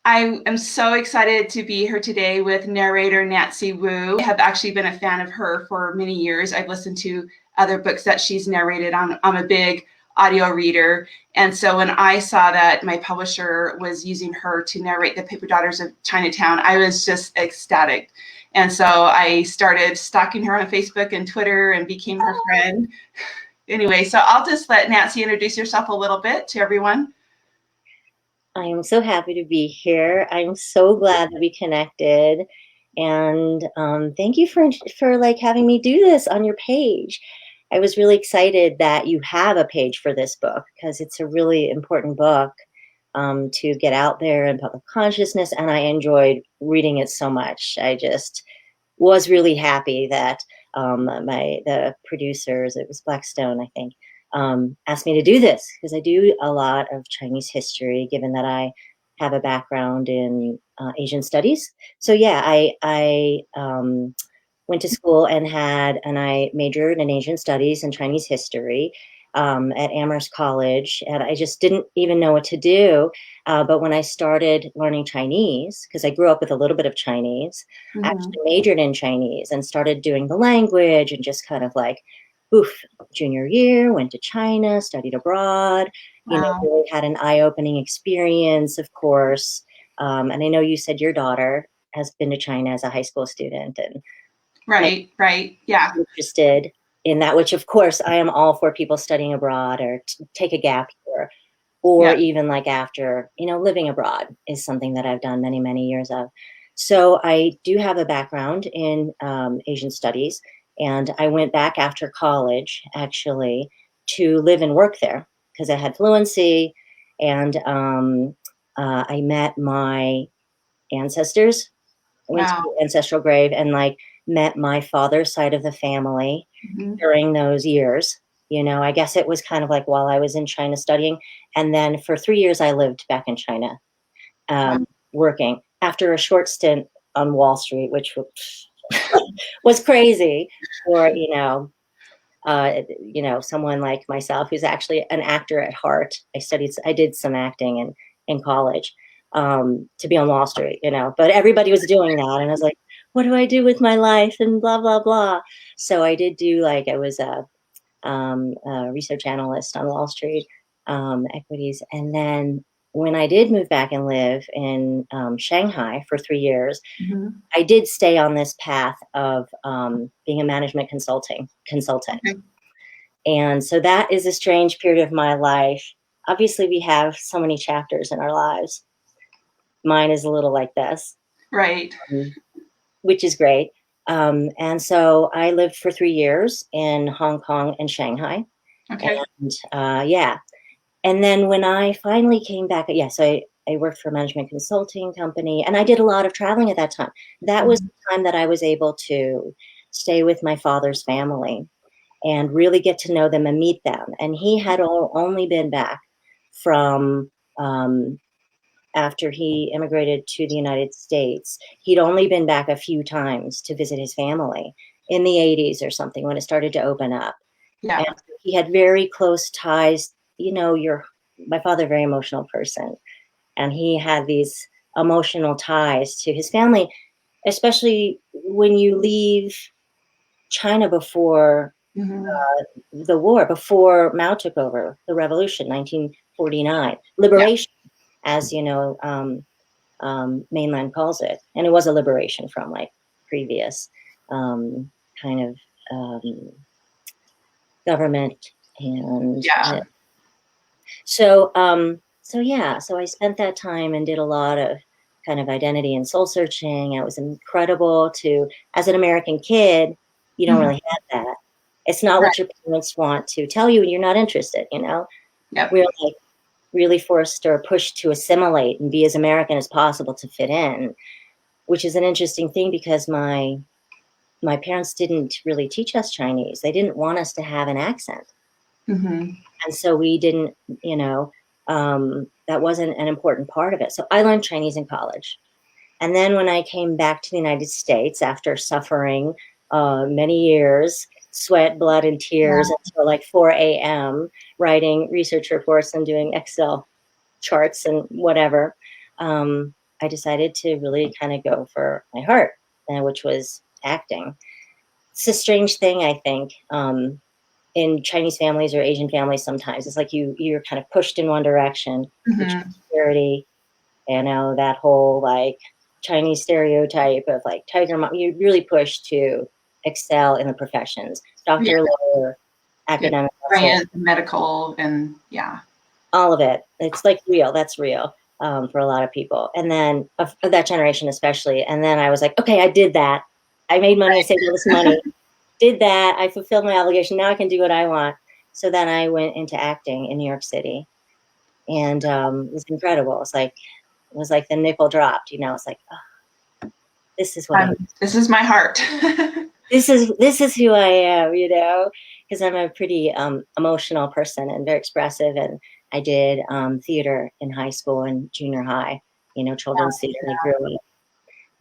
I am so excited to be here today with narrator Nancy Wu. I have actually been a fan of her for many years. I've listened to other books that she's narrated. I'm a big audio reader. And so when I saw that my publisher was using her to narrate the Paper Daughters of Chinatown, I was just ecstatic. And so I started stalking her on Facebook and Twitter and became her friend. Anyway, so I'll just let Nancy introduce yourself a little bit to everyone. I am so happy to be here. I'm so glad to be connected, and thank you for like having me do this on your page. I was really excited that you have a page for this book because it's a really important book to get out there in public consciousness, and I enjoyed reading it so much. I just was really happy that the producers, it was Blackstone, I think, asked me to do this because I do a lot of Chinese history, given that I have a background in Asian studies. So yeah, I went to school and I majored in Asian studies and Chinese history at Amherst College, and I just didn't even know what to do. But when I started learning Chinese, because I grew up with a little bit of Chinese, I actually majored in Chinese and started doing the language and just kind of like, junior year, went to China, studied abroad, really had an eye-opening experience, of course. And I know you said your daughter has been to China as a high school student and Right, yeah. Interested in that, which of course I am all for people studying abroad or take a gap year, or even like after, living abroad is something that I've done many, many years of. So I do have a background in Asian studies, and I went back after college actually to live and work there because I had fluency, and I met my ancestors. I went to the ancestral grave and like met my father's side of the family during those years. I guess it was kind of like while I was in China studying. And then for 3 years, I lived back in China working after a short stint on Wall Street, which was crazy for, someone like myself who's actually an actor at heart. I did some acting in college to be on Wall Street, but everybody was doing that. And I was like, what do I do with my life? And blah, blah, blah. So I did do I was a research analyst on Wall Street equities. And then when I did move back and live in Shanghai for 3 years, I did stay on this path of being a management consultant. And so that is a strange period of my life. Obviously, we have so many chapters in our lives. Mine is a little like this. Right. Which is great. And so I lived for 3 years in Hong Kong and Shanghai. Okay. And and then when I finally came back, so I worked for a management consulting company, and I did a lot of traveling at that time. That was the time that I was able to stay with my father's family and really get to know them and meet them. And he had only been back from after he immigrated to the United States. He'd only been back a few times to visit his family in the 80s or something when it started to open up. Yeah. And he had very close ties. My father, very emotional person, and he had these emotional ties to his family, especially when you leave China before the war, before Mao took over, the revolution, 1949, liberation, as mainland calls it. And it was a liberation from like previous kind of government. And so I spent that time and did a lot of kind of identity and soul searching. It was incredible as an American kid, you don't really have that. It's not what your parents want to tell you, and you're not interested, We're like really forced or pushed to assimilate and be as American as possible to fit in, which is an interesting thing because my parents didn't really teach us Chinese. They didn't want us to have an accent. And so we didn't, that wasn't an important part of it. So I learned Chinese in college. And then when I came back to the United States after suffering many years, sweat, blood, and tears until like 4 a.m., writing research reports and doing Excel charts and whatever, I decided to really kind of go for my heart, which was acting. It's a strange thing, I think, in Chinese families or Asian families. Sometimes it's like you're kind of pushed in one direction, which is security, that whole like Chinese stereotype of like tiger mom. You're really pushed to excel in the professions, doctor, lawyer, academic, science, medical, and all of it. It's like real. That's real for a lot of people. And then of that generation especially. And then I was like, okay, I did that. I made money. I saved all this money. Did that. I fulfilled my obligation. Now I can do what I want. So then I went into acting in New York City, and it was incredible. It was like the nickel dropped. It's like, oh, this is what this is my heart. This is who I am. Because I'm a pretty emotional person and very expressive. And I did theater in high school and junior high. Children's theater. I grew up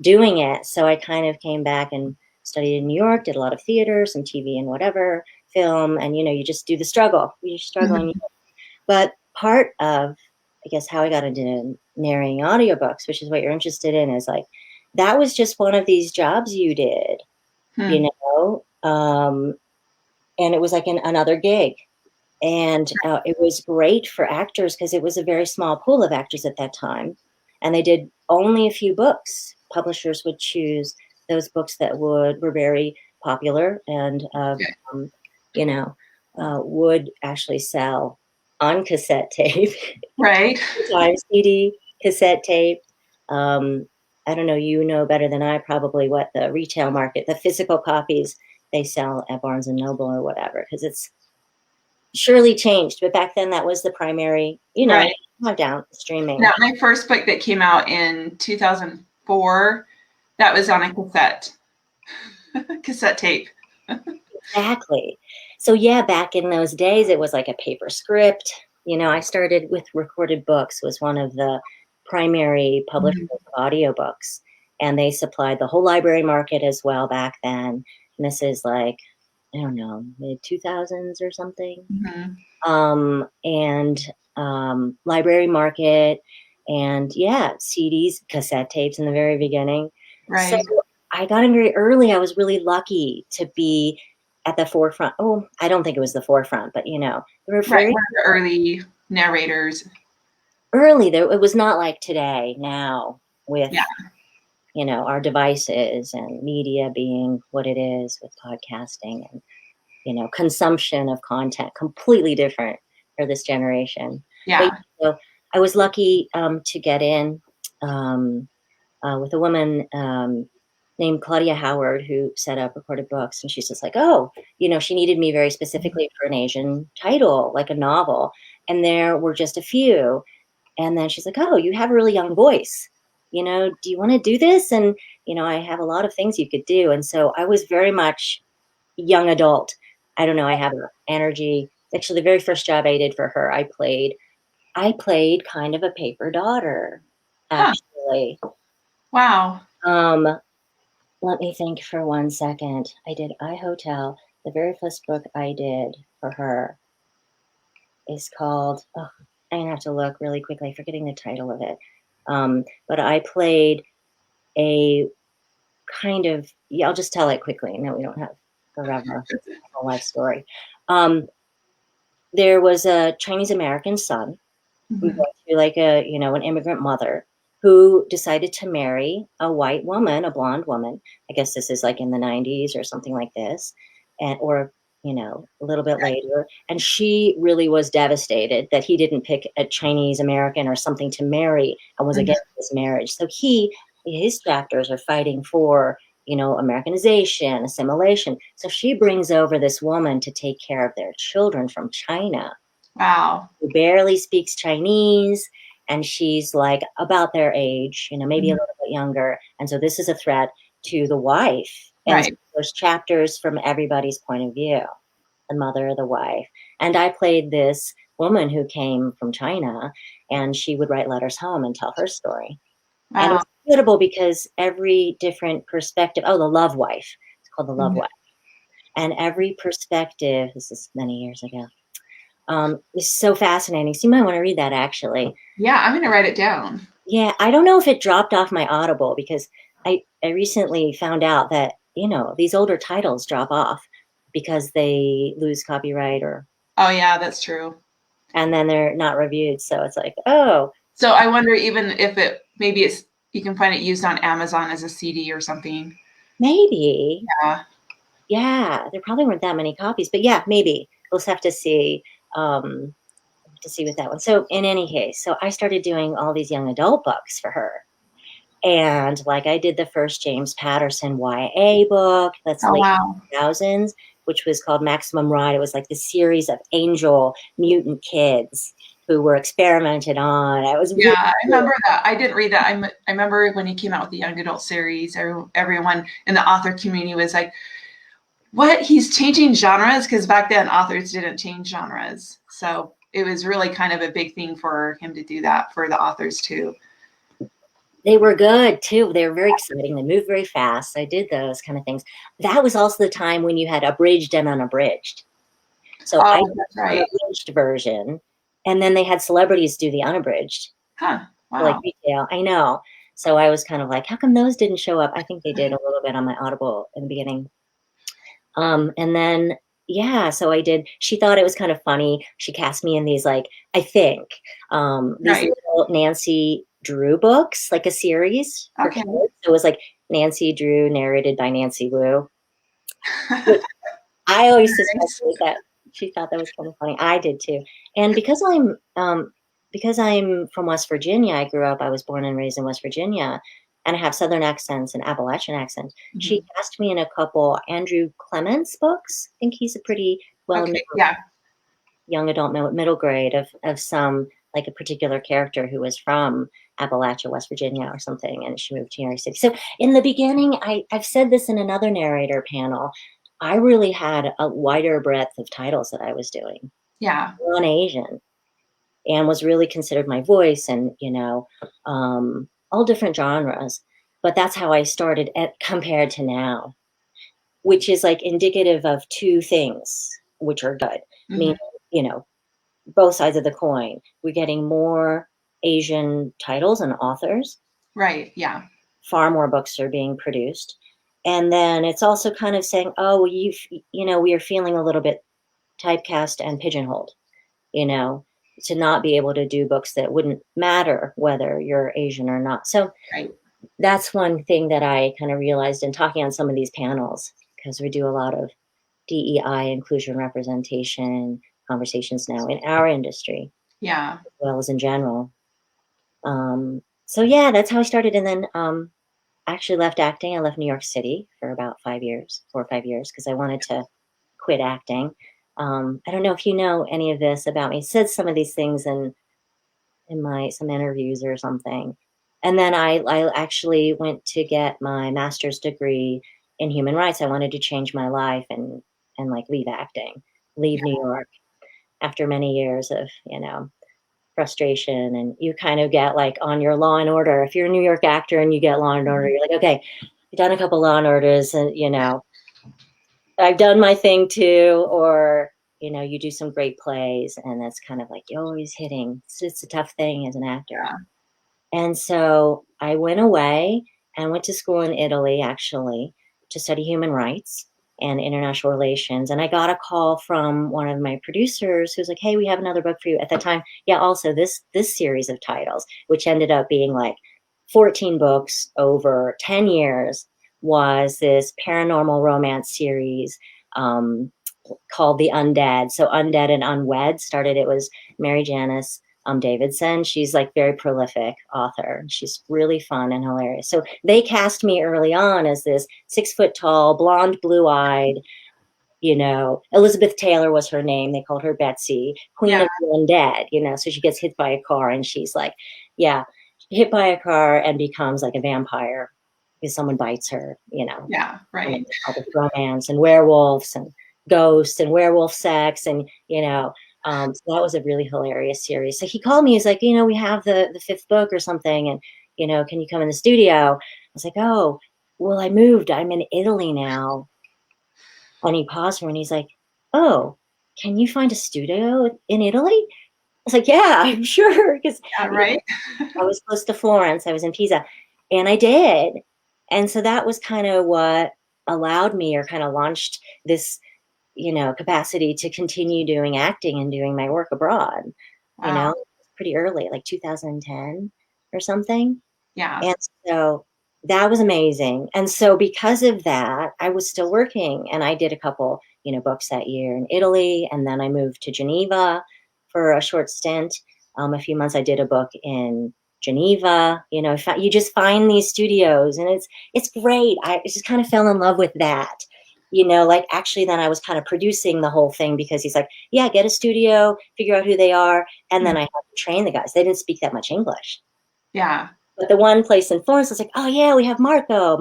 doing it. So I kind of came back and studied in New York, did a lot of theater, some TV and whatever, film, and you just do the struggle. You're struggling. But part of, I guess, how I got into narrating audiobooks, which is what you're interested in, is like, that was just one of these jobs you did, and it was like another gig. And it was great for actors because it was a very small pool of actors at that time. And they did only a few books. Publishers would choose those books that were very popular and, would actually sell on cassette tape. Right. Sometimes CD, cassette tape. I don't know, you know better than I probably what the retail market, the physical copies they sell at Barnes and Noble or whatever, because it's surely changed. But back then that was the primary, down streaming. Now, my first book that came out in 2004, that was on a cassette tape. Exactly. So back in those days, it was like a paper script. I started with Recorded Books, was one of the primary publishers of audiobooks, and they supplied the whole library market as well back then. And this is like, I don't know, mid 2000s or something. Library market, and CDs, cassette tapes in the very beginning. Right. So I got in very early. I was really lucky to be at the forefront. Oh, I don't think it was the forefront, but there were very early narrators. Early, though, it was not like today now with our devices and media being what it is with podcasting and consumption of content, completely different for this generation. But, so I was lucky to get in with a woman named Claudia Howard, who set up Recorded Books. And she's just like, she needed me very specifically for an Asian title, like a novel. And there were just a few. And then she's like, oh, you have a really young voice. Do you want to do this? And, I have a lot of things you could do. And so I was very much young adult. I don't know. I have energy. Actually, the very first job I did for her, I played kind of a paper daughter, actually. Wow. Let me think for 1 second. I did iHotel. The very first book I did for her is called, I'm going to have to look really quickly, forgetting the title of it. But I played a kind of, I'll just tell it quickly. No, we don't have forever a life story. There was a Chinese American son who went through like an immigrant mother who decided to marry a white woman, a blonde woman. I guess this is like in the 90s or something like this, or a little bit later. And she really was devastated that he didn't pick a Chinese American or something to marry and was against this marriage. So his chapters are fighting for, Americanization, assimilation. So she brings over this woman to take care of their children from China. Wow. Who barely speaks Chinese. And she's like about their age, maybe a little bit younger. And so this is a threat to the wife. And so there's chapters from everybody's point of view, the mother, the wife. And I played this woman who came from China, and she would write letters home and tell her story. Wow. And it was beautiful because every different perspective, the love wife, it's called the love wife. And every perspective, this is many years ago, is so fascinating. So you might want to read that, actually. Yeah, I'm going to write it down. Yeah, I don't know if it dropped off my Audible because I recently found out that, these older titles drop off because they lose copyright or Oh yeah, that's true. and then they're not reviewed. So it's like, oh, So I wonder even if maybe you can find it used on Amazon as a CD or something. maybe. Yeah. Yeah, there probably weren't that many copies, but yeah, maybe. We'll just have to see with that one. So in any case, so I started doing all these young adult books for her. And like I did the first James Patterson YA book, that's Oh late wow. 2000s, which was called Maximum Ride. It was like the series of angel mutant kids who were experimented on. I was Yeah, really I cool. remember that. I didn't read that. I remember when he came out with the young adult series, everyone in the author community was like, what? He's changing genres? Because back then authors didn't change genres. So it was really kind of a big thing for him to do that for the authors too. They were good too. They were very exciting. They moved very fast. I did those kind of things. That was also the time when you had abridged and unabridged. So I Oh, did that's the right. unabridged version, and then they had celebrities do the unabridged, Huh. like Wow. retail. I know. So I was kind of like, how come those didn't show up? I think they did a little bit on my Audible in the beginning. And then yeah, so I did. She thought it was kind of funny. She cast me in these like I think these Right. little Nancy Drew books, like a series for Okay. kids. So it was like Nancy Drew narrated by Nancy Wu, which I always Nice. suspected that she thought that was kind of funny. I did too. And because I'm from West Virginia, I was born and raised in West Virginia, and I have Southern accents and Appalachian accents. She Mhm. cast me in a couple Andrew Clements books. I think he's a pretty well-known Okay. Yeah. young adult middle grade of some like a particular character who was from Appalachia, West Virginia or something, and she moved to New York City. So in the beginning, I've said this in another narrator panel, I really had a wider breadth of titles that I was doing, Yeah. non-Asian, and was really considered my voice and, all different genres. But that's how I started compared to now, which is like indicative of two things, which are good. Meaning, Hmm. you know, both sides of the coin. We're getting more Asian titles and authors. Right. Yeah. Far more books are being produced. And then it's also kind of saying, oh, well, we are feeling a little bit typecast and pigeonholed, you know, to not be able to do books that wouldn't matter whether you're Asian or not. So Right. that's one thing that I kind of realized in talking on some of these panels, because we do a lot of DEI, inclusion, representation conversations now in our industry, Yeah. as well as in general. So yeah, that's how I started. And then actually left acting. I left New York City for about 5 years, 4 or 5 years, because I wanted to quit acting. I don't know if you know any of this about me. It said some of these things in my some interviews or something. And then I actually went to get my master's degree in human rights. I wanted to change my life and like leave acting, leave New York after many years of, frustration. And you kind of get like on your Law and Order. If you're a New York actor and you get Law and Order, Mhm. you're like, okay, you've done a couple Law and Orders, and I've done my thing too. Or you do some great plays, and that's kind of like you're always hitting. It's a tough thing as an actor. Yeah. And so I went away and went to school in Italy, actually, to study human rights and international relations. And I got a call from one of my producers who's like, "Hey, we have another book for you." At that time, yeah, also this series of titles, which ended up being like 14 books over 10 years, was this paranormal romance series called The Undead. So Undead and Unwed started. It was Mary Janice Davidson. She's like very prolific author. She's really fun and hilarious. So they cast me early on as this 6 foot tall, blonde, blue eyed, Elizabeth Taylor was her name. They called her Betsy, Queen Yeah. of the Undead, so she gets hit by a car and she's like, yeah, hit by a car and becomes like a vampire because someone bites her, Yeah. and then Right. there's all this romance and werewolves and ghosts and werewolf sex and so that was a really hilarious series. So he called me. He's like, we have the fifth book or something, and can you come in the studio? I was like, oh, well, I moved. I'm in Italy now. And he paused for me and he's like, oh, can you find a studio in Italy? was like, yeah, I'm sure. Because Yeah, right. I was close to Florence. I was in Pisa, and I did. And so that was kind of what allowed me, or kind of launched this, capacity to continue doing acting and doing my work abroad. Wow. Pretty early, like 2010 or something. Yeah. And so that was amazing. And so because of that, I was still working, and I did a couple, books that year in Italy. And then I moved to Geneva for a short stint. A few months, I did a book in Geneva. You just find these studios, and it's great. I just kind of fell in love with that. Like actually then I was kind of producing the whole thing, because he's like, yeah, get a studio, figure out who they are. And then I had to train the guys. They didn't speak that much English. Yeah. But the one place in Florence was like, oh yeah, we have Marco.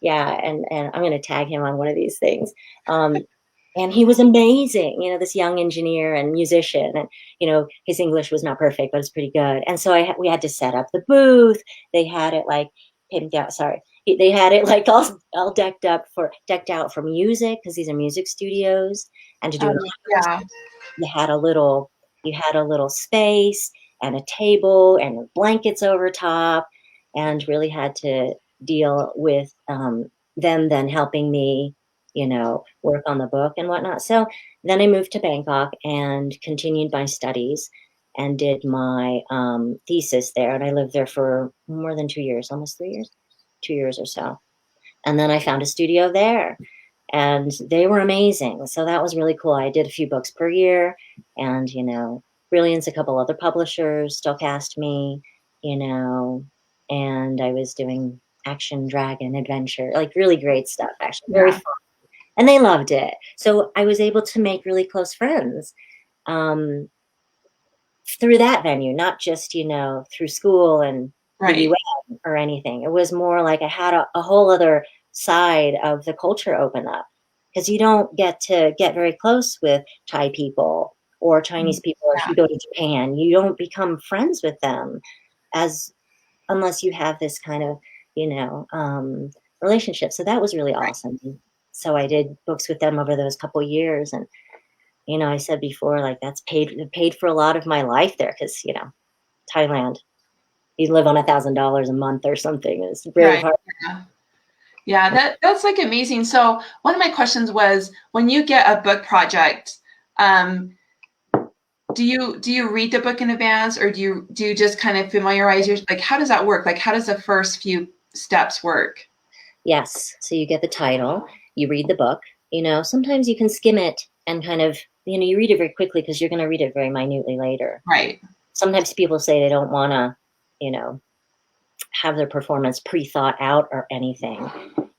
Yeah, and I'm going to tag him on one of these things. And he was amazing, this young engineer and musician, and his English was not perfect, but it's pretty good. And so we had to set up the booth. They had it like they had it like all decked out for music, because these are music studios, and to do Yeah. you had a little space and a table and blankets over top, and really had to deal with them then helping me, work on the book and whatnot. So then I moved to Bangkok and continued my studies and did my thesis there. And I lived there for more than 2 years, almost 3 years, 2 years or so. And then I found a studio there, and they were amazing. So that was really cool. I did a few books per year, and, Brilliance, a couple other publishers still cast me, and I was doing action, dragon, adventure, like really great stuff, actually, very fun. And they loved it. So I was able to make really close friends through that venue, not just, through school and the UN or anything. It was more like I had a whole other side of the culture open up, because you don't get to get very close with Thai people or Chinese people. Or if you go to Japan, you don't become friends with them unless you have this kind of, relationship. So that was really awesome. So I did books with them over those couple years, and I said before, like that's paid for a lot of my life there, because Thailand, you live on $1,000 a month or something. It's very hard. Yeah, that's like amazing. So one of my questions was, when you get a book project, do you read the book in advance, or do you just kind of familiarize yourself? Like, how does that work? Like, how does the first few steps work? Yes. So you get the title, you read the book. Sometimes you can skim it and kind of, you read it very quickly, because you're going to read it very minutely later. Right. Sometimes people say they don't want to, have their performance pre-thought out or anything.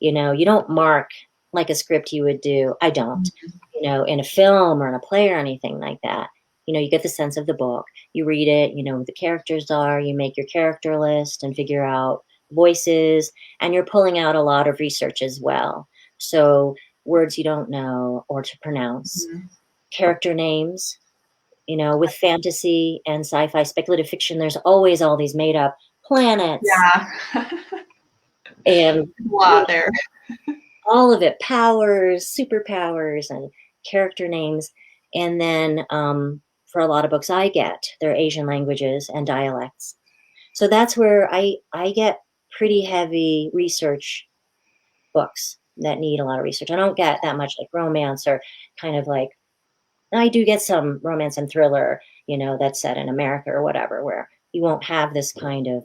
You don't mark like a script you would do. I don't, in a film or in a play or anything like that. You get the sense of the book, you read it, who the characters are, you make your character list and figure out voices, and you're pulling out a lot of research as well. So words you don't know or to pronounce, character names, with fantasy and sci-fi speculative fiction, there's always all these made up planets. Yeah. And a lot there. All of it, powers, superpowers, and character names. And then for a lot of books they're Asian languages and dialects. So that's where I get pretty heavy research books that need a lot of research. I don't get that much like romance, or kind of like, I do get some romance and thriller, that's set in America or whatever, where you won't have this kind of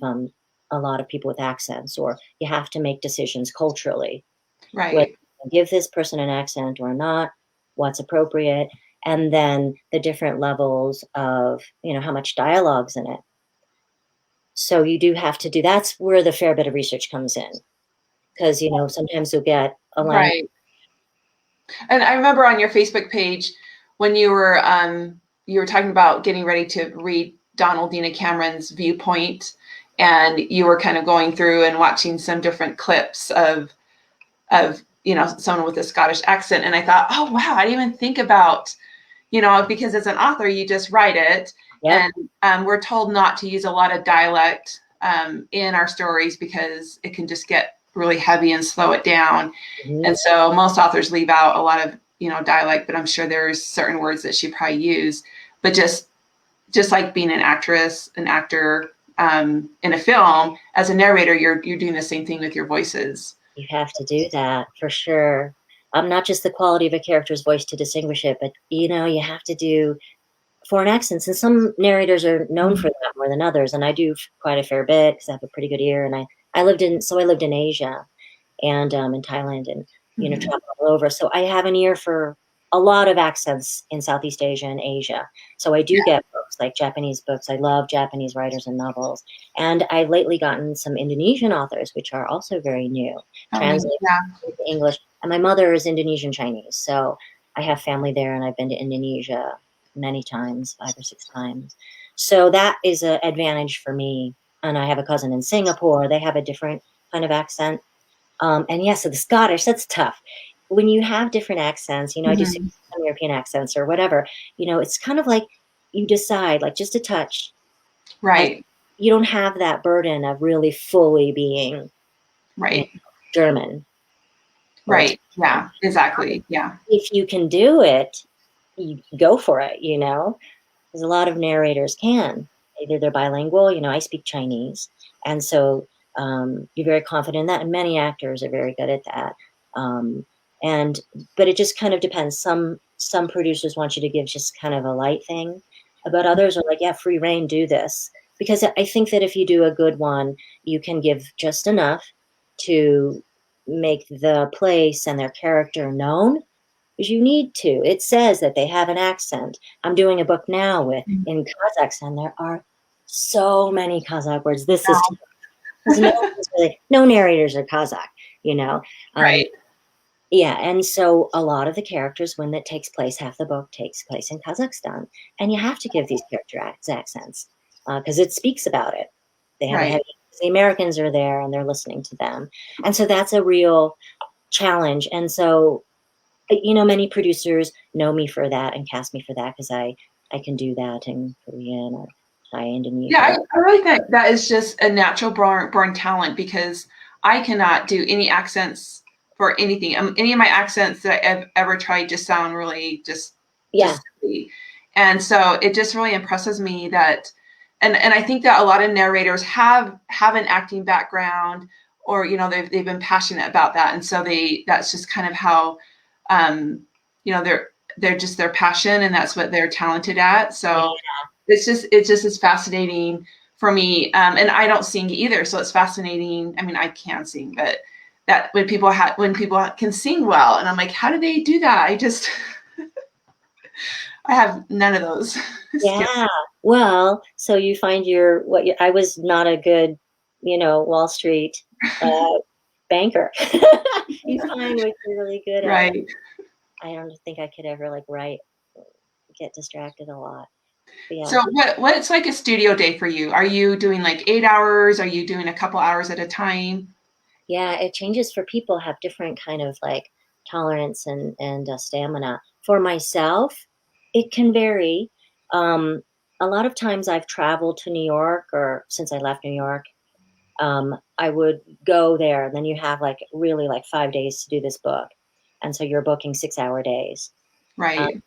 a lot of people with accents, or you have to make decisions culturally. Right. Whether you give this person an accent or not, what's appropriate, and then the different levels of, how much dialogue's in it. So you do have to that's where the fair bit of research comes in, because, sometimes you'll get a line. Right. And I remember on your Facebook page when you were talking about getting ready to read Donald Dina Cameron's Viewpoint, and you were kind of going through and watching some different clips of someone with a Scottish accent, and I thought, oh wow, I didn't even think about, because as an author you just write it. Yep. And we're told not to use a lot of dialect in our stories, because it can just get really heavy and slow it down. And so most authors leave out a lot of dialect, but I'm sure there's certain words that she probably use. but just like being an actor in a film, as a narrator, you're doing the same thing with your voices. You have to do that for sure. Not just the quality of a character's voice to distinguish it, but you have to do foreign accents, and some narrators are known for that more than others. And I do quite a fair bit because I have a pretty good ear. And I lived in Asia and in Thailand, and traveled all over. So I have an ear for a lot of accents in Southeast Asia and Asia. So I do get books, like Japanese books. I love Japanese writers and novels. And I've lately gotten some Indonesian authors, which are also very new, translated into English. And my mother is Indonesian Chinese, so I have family there, and I've been to Indonesia many times, 5 or 6 times. So that is an advantage for me. And I have a cousin in Singapore. They have a different kind of accent. And yes, so the Scottish, that's tough. When you have different accents, I do some European accents or whatever, it's kind of like you decide, like just a touch. Right. You don't have that burden of really fully being German. Right. Yeah, exactly. Yeah. If you can do it, you go for it, because a lot of narrators can. Either they're bilingual, I speak Chinese. And so you're very confident in that. And many actors are very good at that. But it just kind of depends. Some producers want you to give just kind of a light thing, but others are like, yeah, free reign, do this. Because I think that if you do a good one, you can give just enough to make the place and their character known, because you need to. It says that they have an accent. I'm doing a book now in Kazakhstan. There are so many Kazakh words. This is no narrators are Kazakh, Right. Yeah, and so a lot of the characters, when it takes place, half the book takes place in Kazakhstan, and you have to give these character accents because it speaks about it. They have the Americans are there, and they're listening to them, and so that's a real challenge. And so, many producers know me for that and cast me for that because I can do that in Korean or Thai, Indonesian. Yeah, I really think that is just a natural born talent, because I cannot do any accents for anything. Any of my accents that I've ever tried just sound really just silly. And so it just really impresses me that, and I think that a lot of narrators have an acting background, or they've been passionate about that, and so that's just kind of how they're just their passion, and that's what they're talented at. So it's just as fascinating for me, and I don't sing either, so it's fascinating. I mean, I can sing, but that when people can sing well, and I'm like, how do they do that? I have none of those. Yeah. Well, so you find I was not a good, Wall Street banker. You find what you're really good at. Right. I don't think I could ever write, get distracted a lot. But yeah. So what's like a studio day for you? Are you doing like 8 hours? Are you doing a couple hours at a time? Yeah, it changes for people, have different kind of tolerance and stamina. For myself, it can vary. A lot of times I've traveled to New York, or since I left New York, I would go there, and then you have really 5 days to do this book. And so you're booking 6-hour days. Right.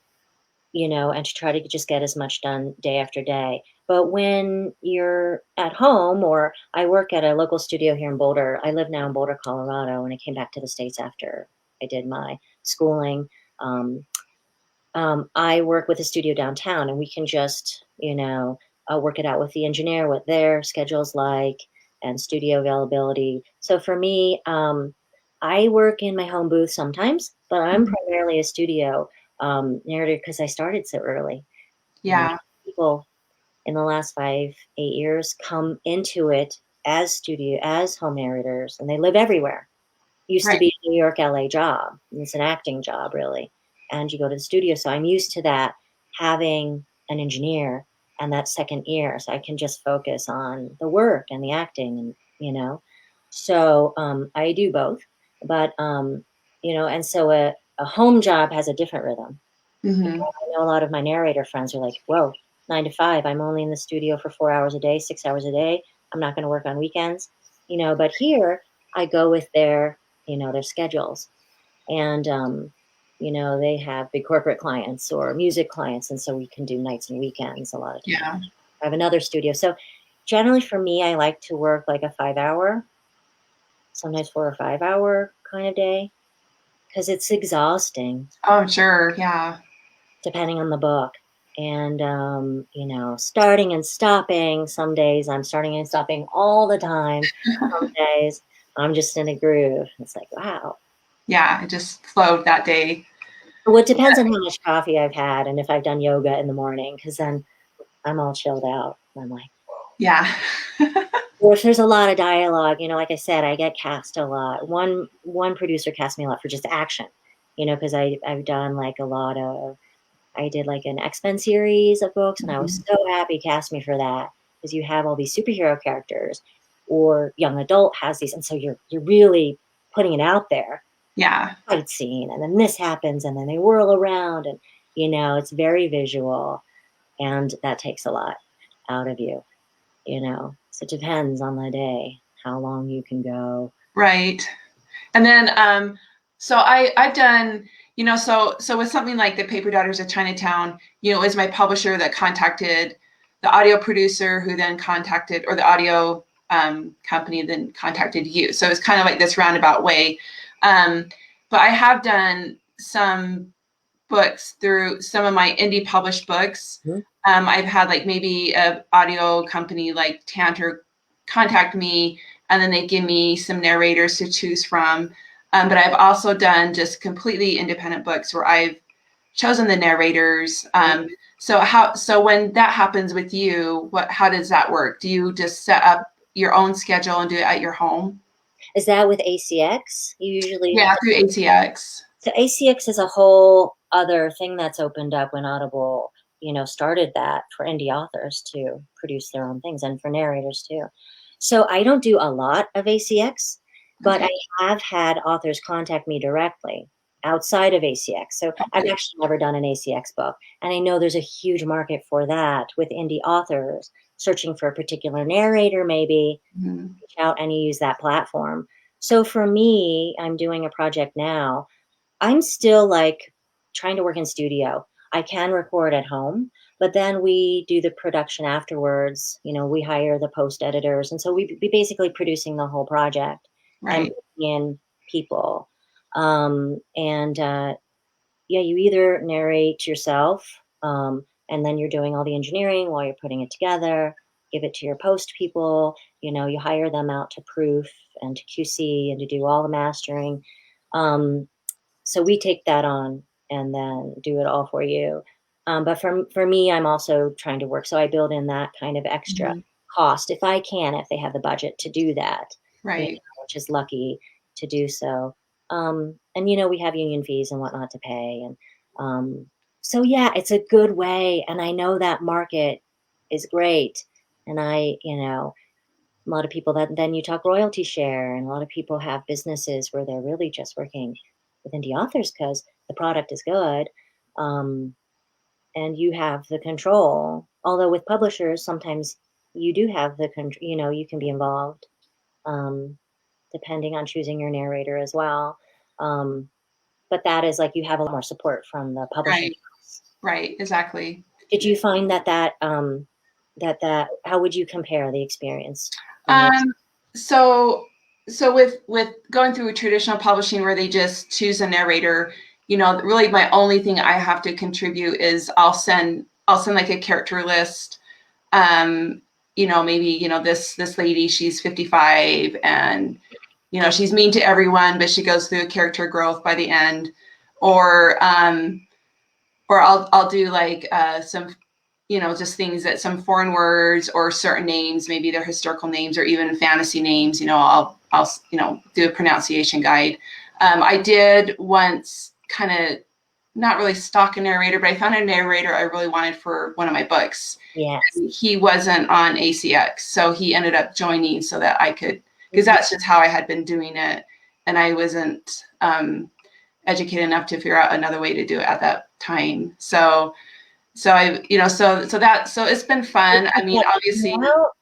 And to try to just get as much done day after day. But when you're at home, or I work at a local studio here in Boulder. I live now in Boulder, Colorado, and I came back to the States after I did my schooling. I work with a studio downtown, and we can just, work it out with the engineer, what their schedule's like, and studio availability. So for me, I work in my home booth sometimes, but I'm primarily a studio narrator because I started so early. Yeah. People in the last 5-8 years come into it as home narrators, and they live everywhere. Used to be a New York, LA job. It's an acting job, really. And you go to the studio. So I'm used to that, having an engineer and that second ear, so I can just focus on the work and the acting, and So I do both, but and so a home job has a different rhythm. Mm-hmm. I know a lot of my narrator friends are like, "Whoa, 9 to 5. I'm only in the studio for 4 hours a day, 6 hours a day. I'm not going to work on weekends." But here I go with their schedules, and they have big corporate clients or music clients, and so we can do nights and weekends a lot of times. Yeah. I have another studio. So generally for me, I like to work like a 5 hour, sometimes 4 or 5 hour kind of day, because it's exhausting Oh, sure. Yeah. depending on the book. And, starting and stopping. Some days I'm starting and stopping all the time. Some days I'm just in a groove. It's like, wow. Yeah. It just flowed that day. Well, it depends on how much coffee I've had and if I've done yoga in the morning, because then I'm all chilled out. I'm like, Yeah. or if there's a lot of dialogue, like I said, I get cast a lot. One producer cast me a lot for just action, because I've done like a lot of, I did like an X-Men series of books, and I was so happy he cast me for that, because you have all these superhero characters, or young adult has these, and so you're really putting it out there. Yeah. Fight scene, and then this happens, and then they whirl around, and it's very visual, and that takes a lot out of you. So it depends on the day how long you can go. Right. And then, so I've done, so with something like the Paper Daughters of Chinatown, it was my publisher that contacted the audio producer, who then contacted, or the audio company then contacted you. So it's kind of like this roundabout way. But I have done some books through some of my indie published books. Mhm. I've had like maybe an audio company like Tantor contact me, and then they give me some narrators to choose from. But I've also done just completely independent books where I've chosen the narrators. So when that happens with you, how does that work? Do you just set up your own schedule and do it at your home? Is that with ACX? You usually Yeah, through ATX. So ACX is a whole other thing that's opened up when Audible, started that for indie authors to produce their own things, and for narrators too. So I don't do a lot of ACX, but Okay. I have had authors contact me directly outside of ACX. So I've Okay. actually never done an ACX book, and I know there's a huge market for that with indie authors searching for a particular narrator, maybe Mhm. reach out and use that platform. So for me, I'm doing a project now. I'm still like trying to work in studio. I can record at home, but then we do the production afterwards. We hire the post editors. And so we be basically producing the whole project and Right. bringing in people. And yeah, you either narrate yourself, and then you're doing all the engineering while you're putting it together, give it to your post people, you hire them out to proof and to QC and to do all the mastering. Um, so we take that on and then do it all for you. But for me, I'm also trying to work. So I build in that kind of extra Mhm. cost if I can, if they have the budget to do that, Right. which is lucky to do so. And, we have union fees and whatnot to pay. And so, yeah, it's a good way. And I know that market is great. And a lot of people that then you talk royalty share, and a lot of people have businesses where they're really just working with indie authors because the product is good, um, and you have the control. Although with publishers, sometimes you do have the control. You can be involved, um, depending on choosing your narrator as well. Um, but that is like you have a lot more support from the publishing Right. house. Right. Exactly. Did you find that how would you compare the experience in the Um, so so with going through traditional publishing where they just choose a narrator, really my only thing I have to contribute is I'll send like a character list. Um, maybe, this lady, she's 55, and she's mean to everyone, but she goes through a character growth by the end. Or I'll do like some, just things that some foreign words or certain names, maybe they're historical names or even fantasy names. I'll do a pronunciation guide. I did once kind of not really stalk a narrator, but I found a narrator I really wanted for one of my books. Yes. He wasn't on ACX, so he ended up joining so that I could, because that's just how I had been doing it, and I wasn't educated enough to figure out another way to do it at that time. So I, so it's been fun. I mean, obviously, Well,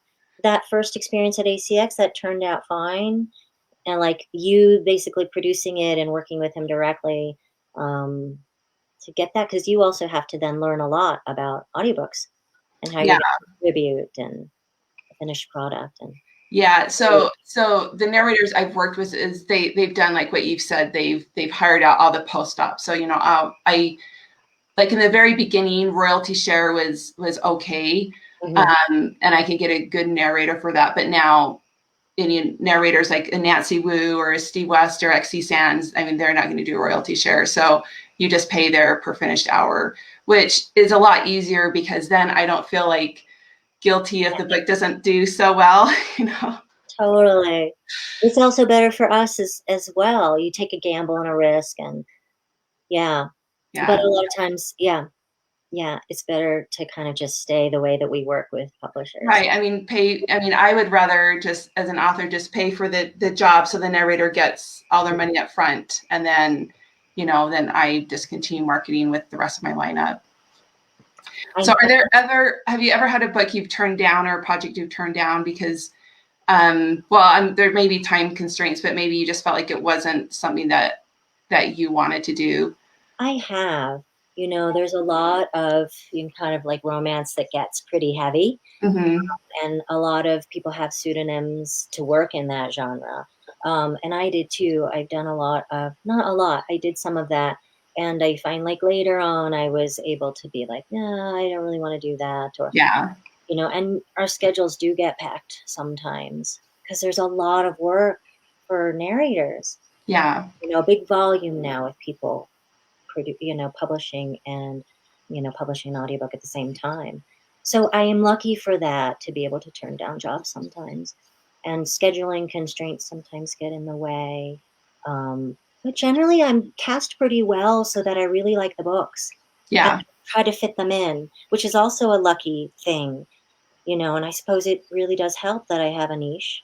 that first experience at ACX that turned out fine, and like you basically producing it and working with him directly, to get that, because you also have to then learn a lot about audiobooks and how you're Yeah. going to distribute and the finished product. And Yeah, so the narrators I've worked with is they've done like what you've said. They've hired out all the post op. So I like in the very beginning, royalty share was okay, Mhm. and I could get a good narrator for that. But now any narrators like a Nancy Wu or a Steve West or XC Sands, I mean, they're not going to do a royalty share. So you just pay their per finished hour, which is a lot easier because then I don't feel like guilty if the book doesn't do so well, you know. Totally. It's also better for us as well. You take a gamble and a risk, and yeah. But Yeah. a lot of times, yeah, it's better to kind of just stay the way that we work with publishers. Right. I would rather just as an author just pay for the job so the narrator gets all their money up front and then, then I just continue marketing with the rest of my lineup. I So have you ever had a book you've turned down or a project you've turned down because there may be time constraints, but maybe you just felt like it wasn't something that you wanted to do? I have. There's a lot of kind of like romance that gets pretty heavy, Mm-hmm. and a lot of people have pseudonyms to work in that genre. And I did too. I've done a lot of, not a lot, I did some of that. And I find like later on, I was able to be like, no, I don't really want to do that. Or, Yeah. and our schedules do get packed sometimes because there's a lot of work for narrators. Yeah. Big volume now with people, publishing and, publishing an audiobook at the same time. So I am lucky for that, to be able to turn down jobs sometimes. And scheduling constraints sometimes get in the way. But generally, I'm cast pretty well so that I really like the books and Yeah. try to fit them in, which is also a lucky thing, and I suppose it really does help that I have a niche,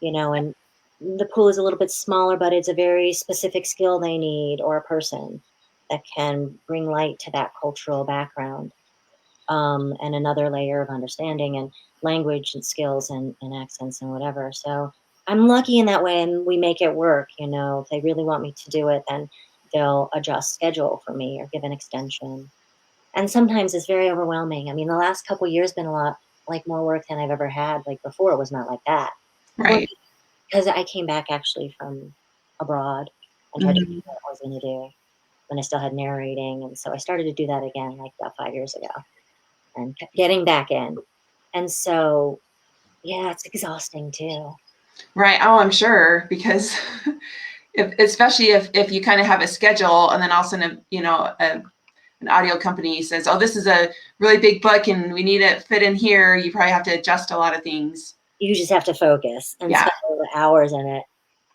and the pool is a little bit smaller, but it's a very specific skill they need, or a person that can bring light to that cultural background, and another layer of understanding and language and skills and accents and whatever. So I'm lucky in that way, and we make it work. If they really want me to do it, then they'll adjust schedule for me or give an extension. And sometimes it's very overwhelming. I mean, the last couple years been a lot like more work than I've ever had. Like before, it was not like that. Well, Right. because I came back actually from abroad and tried to Mm-hmm. figure out what I was going to do when I still had narrating. And so I started to do that again, like about 5 years ago, and getting back in. And so, yeah, it's exhausting too. Right. Oh, I'm sure because especially if you kind of have a schedule and then all of a sudden, an audio company says, "Oh, this is a really big book and we need it fit in here." You probably have to adjust a lot of things. You just have to focus and Yeah. spend all the hours in it.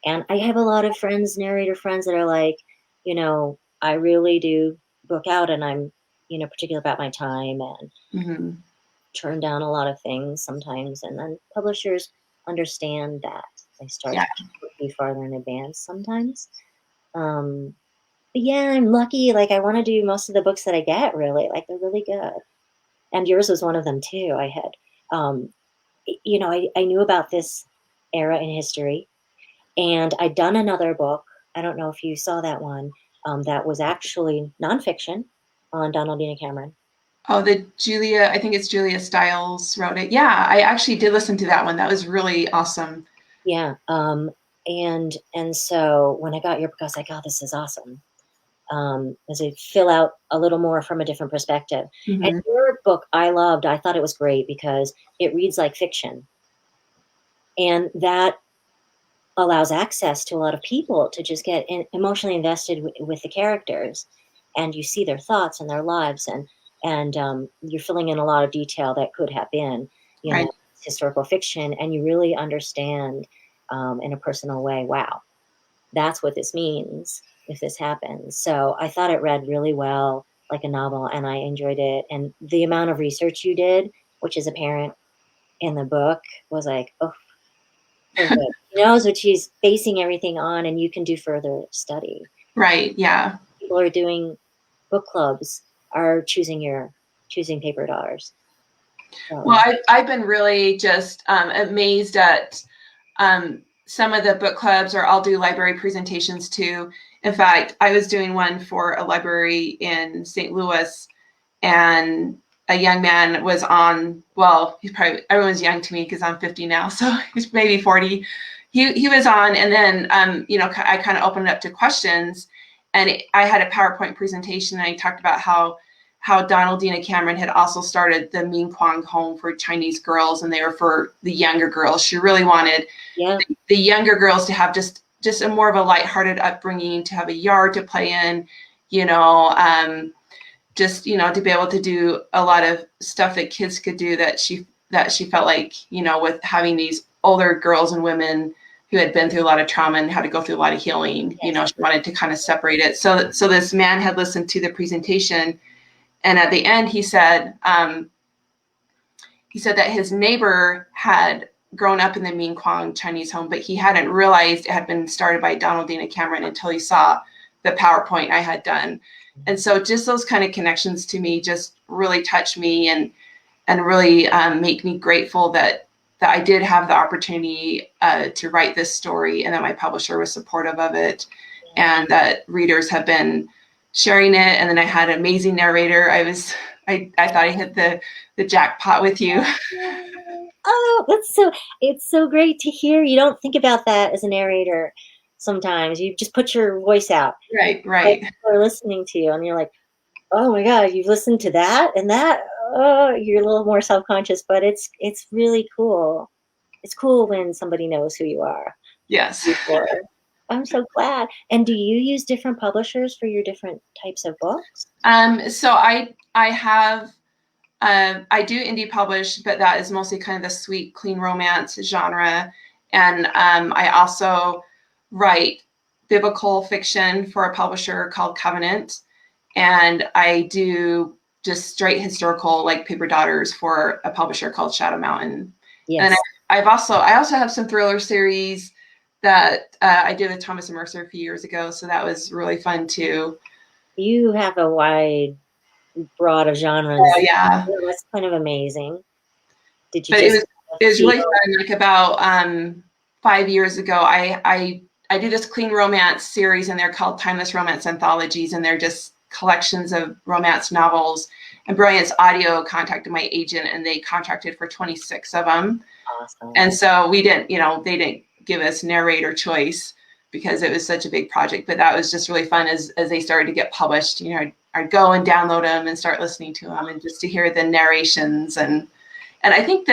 And I have a lot of friends, narrator friends, that are like, I really do book out, and I'm, particular about my time, and Mm-hmm. turn down a lot of things sometimes. And then publishers understand that. They start Yeah. to book me farther in advance sometimes. Um, but yeah, I'm lucky. Like I want to do most of the books that I get, really. Like they're really good. And yours was one of them too. I had, um, I knew about this era in history, and I'd done another book. I don't know if you saw that one. That was actually nonfiction on Donaldina Cameron. Oh, I think it's Julia Stiles wrote it. Yeah, I actually did listen to that one. That was really awesome. Yeah. And so when I got your book, I was like, oh, this is awesome. As I fill out a little more from a different perspective. And Mm-hmm. your book, I loved. I thought it was great because it reads like fiction, and that allows access to a lot of people to just get emotionally invested with the characters, and you see their thoughts and their lives, and you're filling in a lot of detail that could have been, Right. historical fiction, and you really understand, in a personal way. Wow, that's what this means if this happens. So I thought it read really well, like a novel, and I enjoyed it. And the amount of research you did, which is apparent in the book, was like, oh, so good. She knows what she's basing everything on, and you can do further study. Right. Yeah. People are doing book clubs, are choosing Paper Daughters. Well, So I've been really just amazed at some of the book clubs, or I'll do library presentations too. In fact, I was doing one for a library in St. Louis, and a young man was on, well, he's probably, everyone's young to me because I'm 50 now, so he's maybe 40. He was on, and then, I kind of opened it up to questions, and I had a PowerPoint presentation, and I talked about how Donaldina Cameron had also started the Min Kwang Home for Chinese girls, and they were for the younger girls. She really wanted the younger girls to have just a more of a lighthearted upbringing, to have a yard to play in, to be able to do a lot of stuff that kids could do, that she felt like, with having these older girls and women who had been through a lot of trauma and had to go through a lot of healing, she wanted to kind of separate it. So this man had listened to the presentation, and at the end he said that his neighbor had grown up in the Min Kwang Chinese home, but he hadn't realized it had been started by Donaldina Cameron until he saw the PowerPoint I had done. And so just those kind of connections to me just really touch me, and really make me grateful that I did have the opportunity to write this story, and that my publisher was supportive of it, and that readers have been sharing it. And then I had an amazing narrator. I thought I hit the jackpot with you. Oh, it's so great to hear. You don't think about that as a narrator. Sometimes you just put your voice out. Right. Like, people are listening to you, and you're like, oh my God, you've listened to that and that. Oh, you're a little more self-conscious, but it's really cool. It's cool when somebody knows who you are. Yes. I'm so glad. And do you use different publishers for your different types of books? So I have, I do indie publish, but that is mostly kind of the sweet, clean romance genre. And I also write biblical fiction for a publisher called Covenant. And I do just straight historical, like Paper Daughters, for a publisher called Shadow Mountain. Yes. And I also have some thriller series that I did with Thomas and Mercer a few years ago. So that was really fun too. You have a wide, broad of genres. Oh, yeah. That's kind of amazing. Did you? But it was really fun. Like about 5 years ago, I do this clean romance series, and they're called Timeless Romance Anthologies, and they're just collections of romance novels. And Brilliance Audio contacted my agent, and they contracted for 26 of them. Awesome. And so we didn't, they didn't give us narrator choice because it was such a big project. But that was just really fun as they started to get published. I'd go and download them and start listening to them, and just to hear the narrations. And I think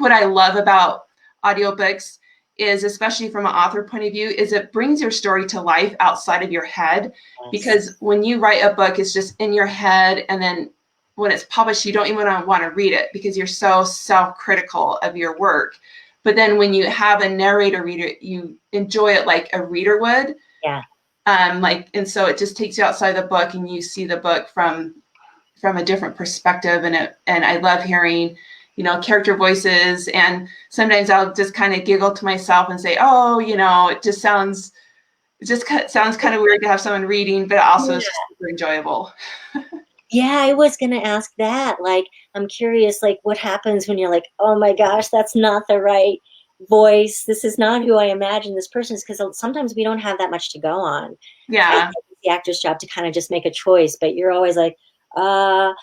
what I love about audiobooks is, especially from an author point of view, is it brings your story to life outside of your head. Yes. Because when you write a book, it's just in your head, and then when it's published, you don't even want to read it because you're so self-critical of your work. But then when you have a narrator reader, you enjoy it like a reader would. Yeah. And so it just takes you outside the book, and you see the book from a different perspective. And I love hearing, character voices. And sometimes I'll just kind of giggle to myself and say, oh, it just sounds kind of weird to have someone reading, but also it's super enjoyable. Yeah, I was going to ask that. Like, I'm curious, like, what happens when you're like, oh my gosh, that's not the right voice. This is not who I imagine this person is, because sometimes we don't have that much to go on. Yeah. It's the actor's job to kind of just make a choice, but you're always like, how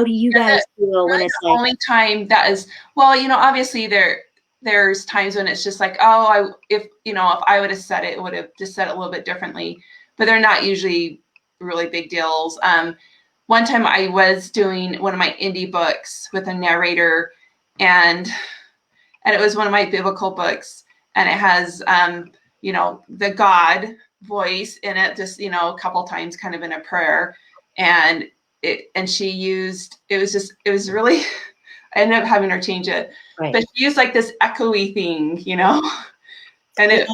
do you guys feel when it's like? The only time that is, well, obviously there's times when it's just like, oh, if I would have said it, would have just said it a little bit differently, but they're not usually really big deals. One time I was doing one of my indie books with a narrator, and it was one of my biblical books, and it has, the God voice in it, just, a couple times kind of in a prayer. And she used, it was really, I ended up having her change it, right. But she used like this echoey thing, and it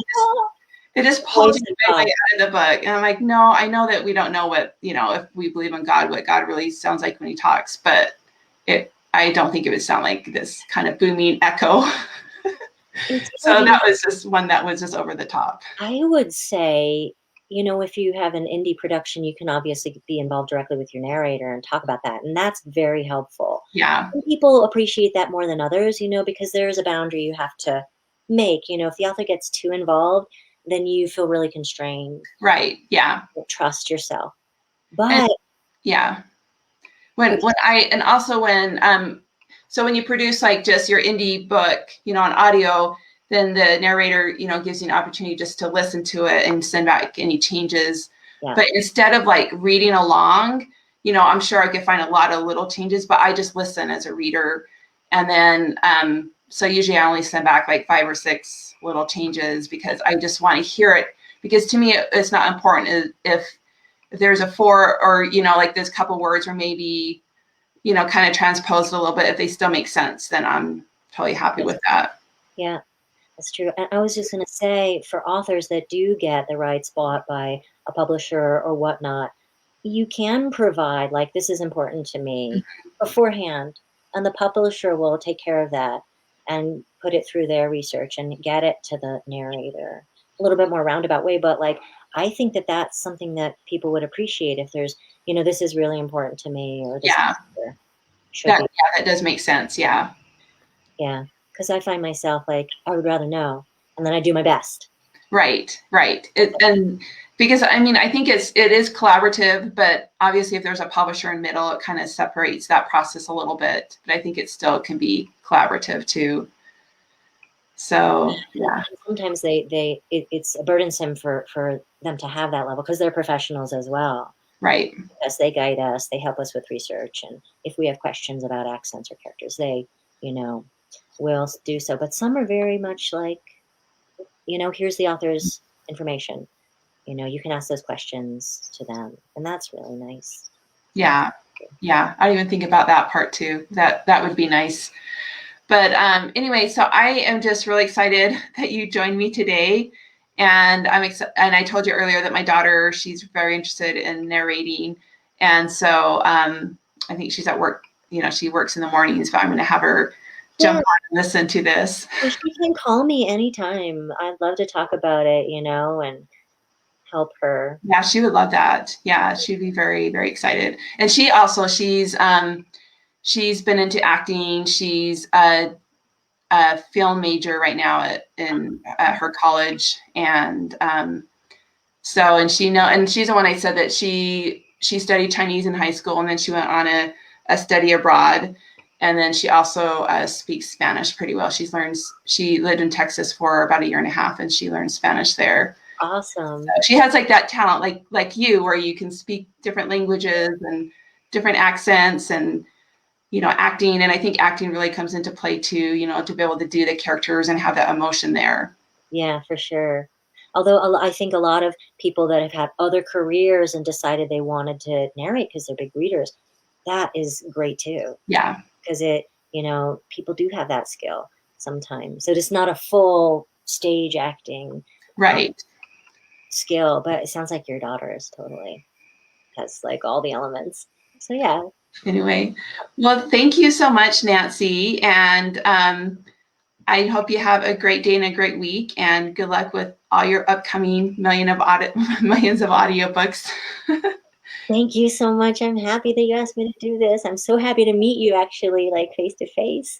just pulled me right out of the book. And I'm like, no, I know that we don't know what, if we believe in God, what God really sounds like when he talks, but I don't think it would sound like this kind of booming echo. So that was just one that was just over the top. I would say, if you have an indie production, you can obviously be involved directly with your narrator and talk about that. And that's very helpful. Yeah. Some people appreciate that more than others, because there is a boundary you have to make. You know, if the author gets too involved, then you feel really constrained. Right. Yeah. You don't trust yourself. And But yeah. And also so when you produce like just your indie book, on audio, then the narrator, gives you an opportunity just to listen to it and send back any changes. yeah, But instead of like reading along, I'm sure I could find a lot of little changes, but I just listen as a reader. And then, so usually I only send back like 5 or 6 little changes because I just want to hear it. Because to me, it's not important if there's a 4 or, like there's a couple words where maybe, kind of transposed a little bit, if they still make sense, then I'm totally happy with that. yeah, that's true. And I was just going to say, for authors that do get the right spot by a publisher or whatnot, you can provide, like, this is important to me beforehand, and the publisher will take care of that and put it through their research and get it to the narrator. A little bit more roundabout way, but like, I think that that's something that people would appreciate if there's, this is really important to me, or this Yeah, should be. that does make sense. Yeah. Yeah, because I find myself like, I would rather know, and then I do my best. Right. And because I think it is collaborative, but obviously if there's a publisher in middle, it kind of separates that process a little bit. But I think it still can be collaborative too. So yeah. Sometimes it's burdensome for them to have that level because they're professionals as well. Right. Yes, they guide us, they help us with research, and if we have questions about accents or characters, they, will do so. But some are very much like, here's the author's information. You can ask those questions to them, and that's really nice. Yeah. I didn't even think about that part too. That would be nice. But anyway, so I am just really excited that you joined me today. And and I told you earlier that my daughter, she's very interested in narrating. And so I think she's at work, she works in the mornings, but I'm going to have her jump on and listen to this. Well, she can call me anytime. I'd love to talk about it, and help her. Yeah, she would love that. Yeah, she'd be very, very excited. And she's been into acting. She's a film major right now at her college, and and she's the one I said that she studied Chinese in high school, and then she went on a study abroad, and then she also speaks Spanish pretty well. She lived in Texas for about 1.5 years, and she learned Spanish there. Awesome. So she has like that talent, like you, where you can speak different languages and different accents and acting. And I think acting really comes into play too, to be able to do the characters and have that emotion there. Yeah, for sure. Although I think a lot of people that have had other careers and decided they wanted to narrate because they're big readers, that is great too. Yeah. Because people do have that skill sometimes. So it's not a full stage acting skill, but it sounds like your daughter is totally has like all the elements. So yeah. Anyway, well, thank you so much, Nancy. And I hope you have a great day and a great week, and good luck with all your upcoming millions of audiobooks. Thank you so much. I'm happy that you asked me to do this. I'm so happy to meet you actually, like face to face.